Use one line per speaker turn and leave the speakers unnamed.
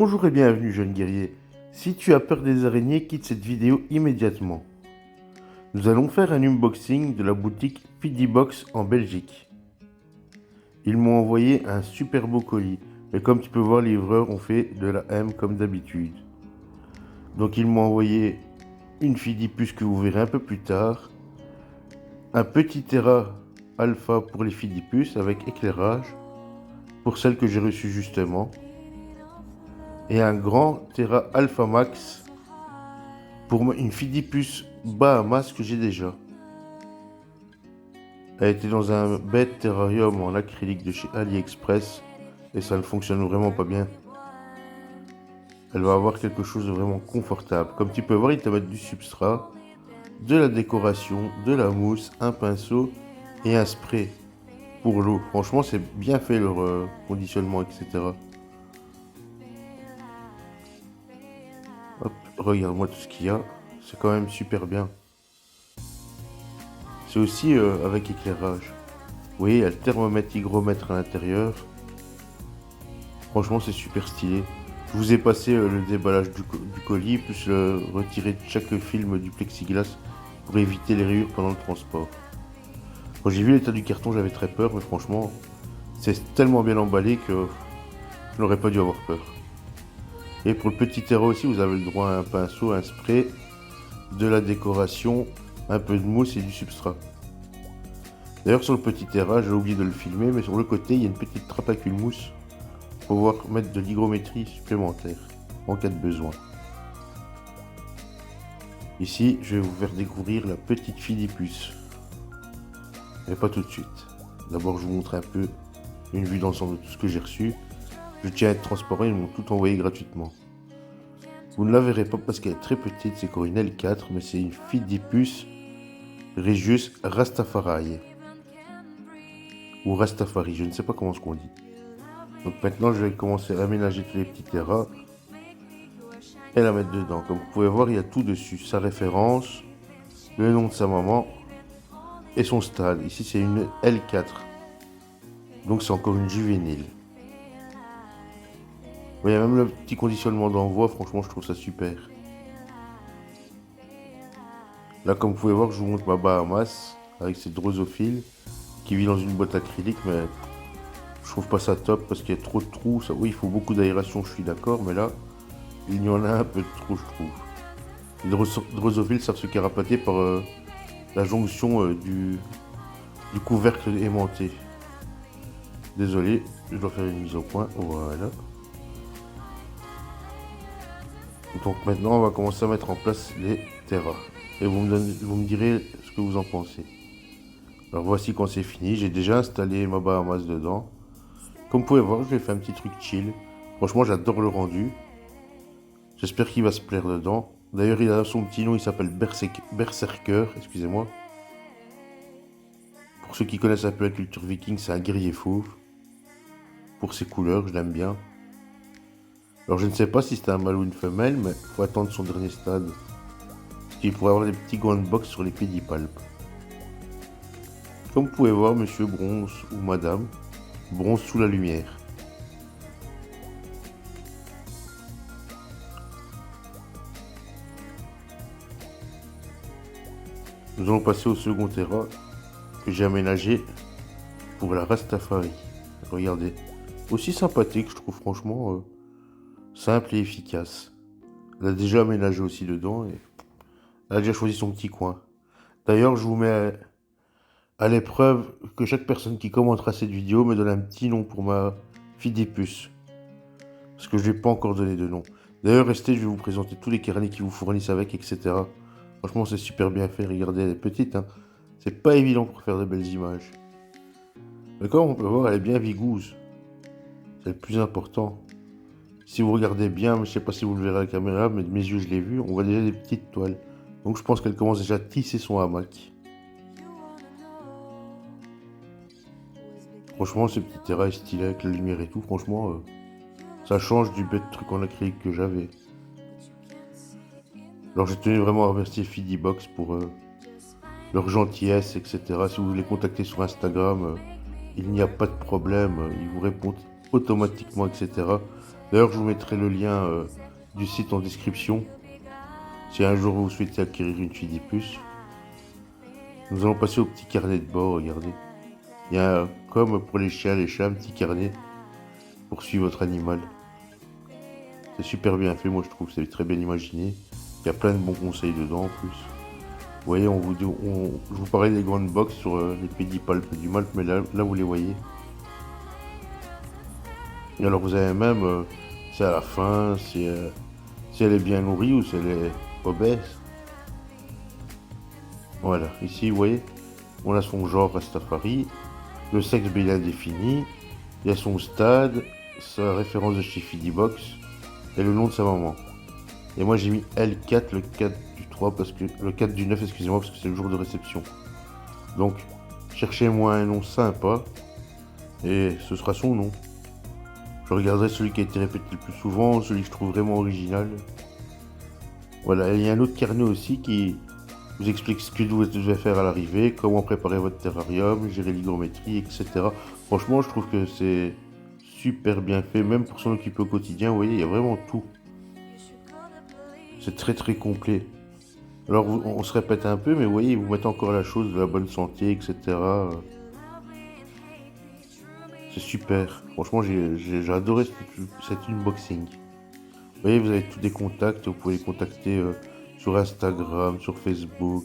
Bonjour et bienvenue jeune guerrier. Si tu as peur des araignées, quitte cette vidéo immédiatement. Nous allons faire un unboxing de la boutique Fidibox en Belgique. Ils m'ont envoyé un super beau colis, mais comme tu peux voir, les livreurs ont fait de la M comme d'habitude. Donc ils m'ont envoyé une Fidipus que vous verrez un peu plus tard, un petit Terra Alpha pour les Fidipus avec éclairage, pour celle que j'ai reçue justement, et un grand Terra Alpha Max pour une Fidipus Bahamas que j'ai déjà. Elle était dans un bête terrarium en acrylique de chez AliExpress et ça ne fonctionne vraiment pas bien. Elle va avoir quelque chose de vraiment confortable. Comme tu peux voir, ils te mettent du substrat, de la décoration, de la mousse, un pinceau et un spray pour l'eau. Franchement, c'est bien fait leur conditionnement, etc. Hop, regarde-moi tout ce qu'il y a. C'est quand même super bien. C'est aussi avec éclairage. Vous voyez, il y a le thermomètre, hygromètre à l'intérieur. Franchement, c'est super stylé. Je vous ai passé le déballage du colis, plus le retirer de chaque film du plexiglas pour éviter les rayures pendant le transport. Quand j'ai vu l'état du carton, j'avais très peur, mais franchement, c'est tellement bien emballé que je n'aurais pas dû avoir peur. Et pour le petit terreau aussi, vous avez le droit à un pinceau, un spray, de la décoration, un peu de mousse et du substrat. D'ailleurs, sur le petit terrain, j'ai oublié de le filmer, mais sur le côté, il y a une petite trappe avec une mousse pour pouvoir mettre de l'hygrométrie supplémentaire en cas de besoin. Ici, je vais vous faire découvrir la petite Fidipus. Mais pas tout de suite. D'abord, je vous montre un peu une vue d'ensemble de tout ce que j'ai reçu. Je tiens à être transparent, ils m'ont tout envoyé gratuitement. Vous ne la verrez pas parce qu'elle est très petite, c'est encore une L4, mais c'est une Fidipus Regius Rastafari. Ou Rastafari, je ne sais pas comment ce qu'on dit. Donc maintenant, je vais commencer à aménager tous les petits terras et la mettre dedans. Comme vous pouvez voir, il y a tout dessus. Sa référence, le nom de sa maman et son stade. Ici, c'est une L4. Donc c'est encore une juvénile. Il y a même le petit conditionnement d'envoi. Franchement, je trouve ça super. Là, comme vous pouvez voir, je vous montre ma Bahamas avec ses drosophiles qui vit dans une boîte acrylique, mais je trouve pas ça top parce qu'il y a trop de trous. Ça, oui, il faut beaucoup d'aération, je suis d'accord, mais là, il y en a un peu de trop, je trouve. Les drosophiles savent se carapater par la jonction du couvercle aimanté. Désolé, je dois faire une mise au point. Voilà. Donc maintenant, on va commencer à mettre en place les terras. Et vous me direz ce que vous en pensez. Alors voici quand c'est fini. J'ai déjà installé ma Bahamas dedans. Comme vous pouvez voir, je vais faire un petit truc chill. Franchement, j'adore le rendu. J'espère qu'il va se plaire dedans. D'ailleurs, il a son petit nom, il s'appelle Berserker, excusez-moi. Pour ceux qui connaissent un peu la culture viking, c'est un guerrier fauve. Pour ses couleurs, je l'aime bien. Alors je ne sais pas si c'est un mâle ou une femelle, mais il faut attendre son dernier stade. Parce qu'il pourrait avoir des petits gants de boxe sur les pédipalpes. Comme vous pouvez voir, monsieur bronze ou madame, bronze sous la lumière. Nous allons passer au second terrain que j'ai aménagé pour la Rastafari. Regardez, aussi sympathique, je trouve franchement simple et efficace. Elle a déjà aménagé aussi dedans et elle a déjà choisi son petit coin. D'ailleurs, je vous mets à l'épreuve que chaque personne qui commentera cette vidéo me donne un petit nom pour ma Fidipus. Parce que je ne lui ai pas encore donné de nom. D'ailleurs, restez, je vais vous présenter tous les carnets qui vous fournissent avec, etc. Franchement, c'est super bien fait. Regardez, elle est petite, hein. C'est pas évident pour faire de belles images. Mais comme on peut voir, elle est bien vigouze. C'est le plus important. Si vous regardez bien, mais je sais pas si vous le verrez à la caméra, mais de mes yeux je l'ai vu, on voit déjà des petites toiles. Donc je pense qu'elle commence déjà à tisser son hamac. Franchement, ce petit terrain est stylé avec la lumière et tout. Franchement, ça change du bête truc en acrylique que j'avais. Alors j'ai tenu vraiment à remercier Fidibox pour leur gentillesse, etc. Si vous voulez contacter sur Instagram, il n'y a pas de problème. Ils vous répondent automatiquement, etc. D'ailleurs, je vous mettrai le lien du site en description. Si un jour vous souhaitez acquérir une Fidipus. Nous allons passer au petit carnet de bord, regardez. Il y a, comme pour les chiens, les chats, un petit carnet pour suivre votre animal. C'est super bien fait, moi je trouve, c'est très bien imaginé. Il y a plein de bons conseils dedans en plus. Vous voyez, je vous parlais des grandes box sur les pédipalpes du Malp, mais là vous les voyez. Et alors vous avez même, c'est à la fin, si elle est bien nourrie ou si elle est obèse. Voilà, ici vous voyez, on a son genre Rastafari, le sexe bien défini, il y a son stade, sa référence de chez Fidibox et le nom de sa maman. Et moi j'ai mis L4, le 4 du 3, parce que le 4 du 9, excusez-moi, parce que c'est le jour de réception. Donc, cherchez-moi un nom sympa et ce sera son nom. Je regarderai celui qui a été répété le plus souvent, celui que je trouve vraiment original. Voilà, et il y a un autre carnet aussi qui vous explique ce que vous devez faire à l'arrivée, comment préparer votre terrarium, gérer l'hygrométrie, etc. Franchement, je trouve que c'est super bien fait, même pour s'en occuper au quotidien. Vous voyez, il y a vraiment tout. C'est très très complet. Alors, on se répète un peu, mais vous voyez, vous mettez encore la chose de la bonne santé, etc. C'est super. Franchement, j'ai adoré cet unboxing. Vous voyez, vous avez tous des contacts. Vous pouvez les contacter sur Instagram, sur Facebook.